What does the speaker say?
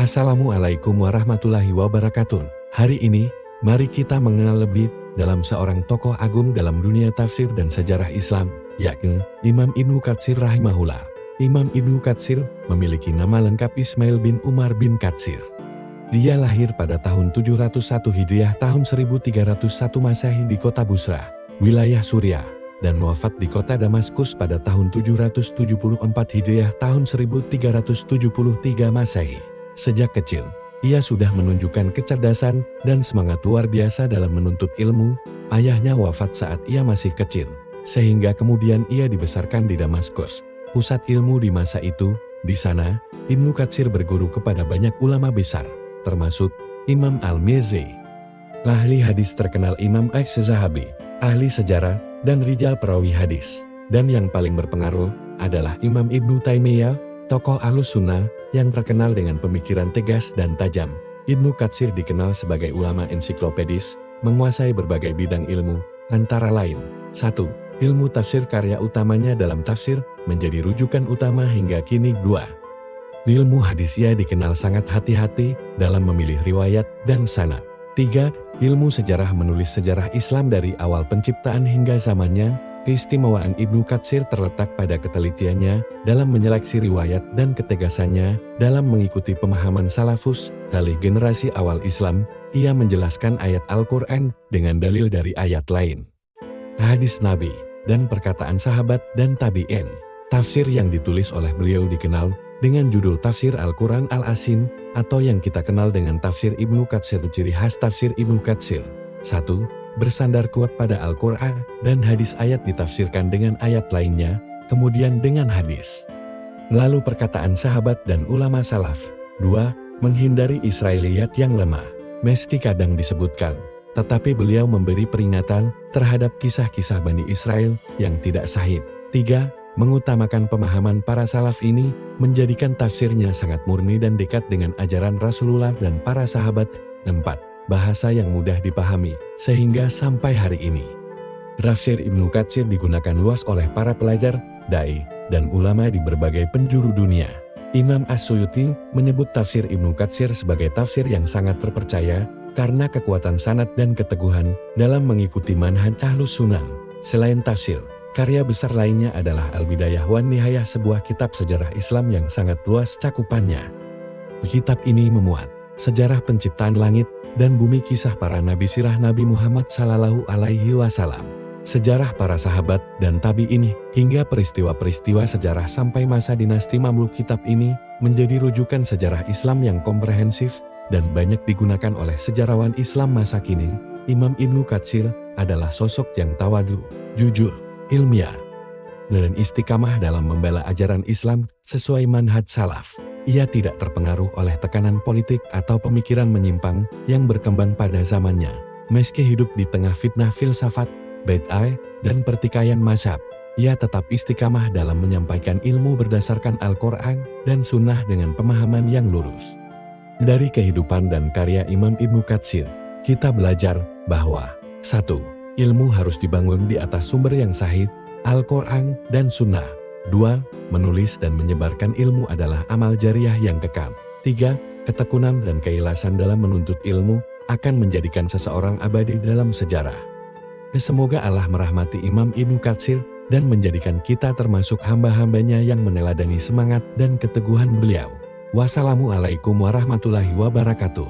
Assalamualaikum warahmatullahi wabarakatuh. Hari ini, mari kita mengenal lebih dalam seorang tokoh agung dalam dunia tafsir dan sejarah Islam, yakni Imam Ibnu Katsir rahimahullah. Imam Ibnu Katsir memiliki nama lengkap Ismail bin Umar bin Katsir. Dia lahir pada tahun 701 Hijriah tahun 1301 Masehi di kota Busra, wilayah Suriah, dan wafat di kota Damaskus pada tahun 774 Hijriah tahun 1373 Masehi. Sejak kecil, ia sudah menunjukkan kecerdasan dan semangat luar biasa dalam menuntut ilmu. Ayahnya wafat saat ia masih kecil, sehingga kemudian ia dibesarkan di Damaskus, pusat ilmu di masa itu. Di sana, Ibnu Katsir berguru kepada banyak ulama besar, termasuk Imam Al-Mizzi, ahli hadis terkenal, Imam Az-Zahabi, ahli sejarah dan rijal perawi hadis, dan yang paling berpengaruh adalah Imam Ibnu Taimiyah, tokoh Ahlus Sunnah yang terkenal dengan pemikiran tegas dan tajam. Ibnu Katsir dikenal sebagai ulama ensiklopedis, menguasai berbagai bidang ilmu, antara lain: 1. Ilmu tafsir, karya utamanya dalam tafsir menjadi rujukan utama hingga kini. 2. Ilmu hadis, ia dikenal sangat hati-hati dalam memilih riwayat dan sanad. 3. Ilmu sejarah, menulis sejarah Islam dari awal penciptaan hingga zamannya. Keistimewaan Ibnu Katsir terletak pada ketelitiannya dalam menyeleksi riwayat dan ketegasannya dalam mengikuti pemahaman salafus dari generasi awal Islam. Ia menjelaskan ayat Al-Quran dengan dalil dari ayat lain, hadis Nabi, dan perkataan sahabat dan tabi'in. Tafsir yang ditulis oleh beliau dikenal dengan judul Tafsir Al-Quran Al-Asin, atau yang kita kenal dengan Tafsir Ibnu Katsir. Ciri khas Tafsir Ibnu Katsir: 1. Bersandar kuat pada Al-Quran dan hadis, ayat ditafsirkan dengan ayat lainnya, kemudian dengan hadis, lalu perkataan sahabat dan ulama salaf. 2. Menghindari Israiliyat yang lemah, meski kadang disebutkan, tetapi beliau memberi peringatan terhadap kisah-kisah Bani Israel yang tidak sahih. 3. Mengutamakan pemahaman para salaf ini, menjadikan tafsirnya sangat murni dan dekat dengan ajaran Rasulullah dan para sahabat. 4. Bahasa yang mudah dipahami, sehingga sampai hari ini tafsir Ibnu Katsir digunakan luas oleh para pelajar, dai, dan ulama di berbagai penjuru dunia. Imam As-Suyuti menyebut tafsir Ibnu Katsir sebagai tafsir yang sangat terpercaya karena kekuatan sanad dan keteguhan dalam mengikuti manhaj Ahlus Sunnah. Selain tafsir, karya besar lainnya adalah Al-Bidayah wan Nihayah, sebuah kitab sejarah Islam yang sangat luas cakupannya. Kitab ini memuat sejarah penciptaan langit dan bumi, kisah para nabi, sirah Nabi Muhammad Sallallahu Alaihi Wasallam, sejarah para sahabat dan tabi'in, hingga peristiwa-peristiwa sejarah sampai masa dinasti Mamluk. Kitab ini menjadi rujukan sejarah Islam yang komprehensif dan banyak digunakan oleh sejarawan Islam masa kini. Imam Ibnu Katsir adalah sosok yang tawadu, jujur, ilmiah, dan istiqamah dalam membela ajaran Islam sesuai manhaj salaf. Ia tidak terpengaruh oleh tekanan politik atau pemikiran menyimpang yang berkembang pada zamannya. Meski hidup di tengah fitnah filsafat, bid'ah, dan pertikaian mazhab, ia tetap istiqamah dalam menyampaikan ilmu berdasarkan Al-Quran dan Sunnah dengan pemahaman yang lurus. Dari kehidupan dan karya Imam Ibnu Katsir, kita belajar bahwa: 1. Ilmu harus dibangun di atas sumber yang sahih, Al-Quran dan Sunnah. 2. Menulis dan menyebarkan ilmu adalah amal jariah yang kekal. 3. Ketekunan dan keikhlasan dalam menuntut ilmu akan menjadikan seseorang abadi dalam sejarah. Semoga Allah merahmati Imam Ibnu Katsir dan menjadikan kita termasuk hamba-hambanya yang meneladani semangat dan keteguhan beliau. Wassalamualaikum warahmatullahi wabarakatuh.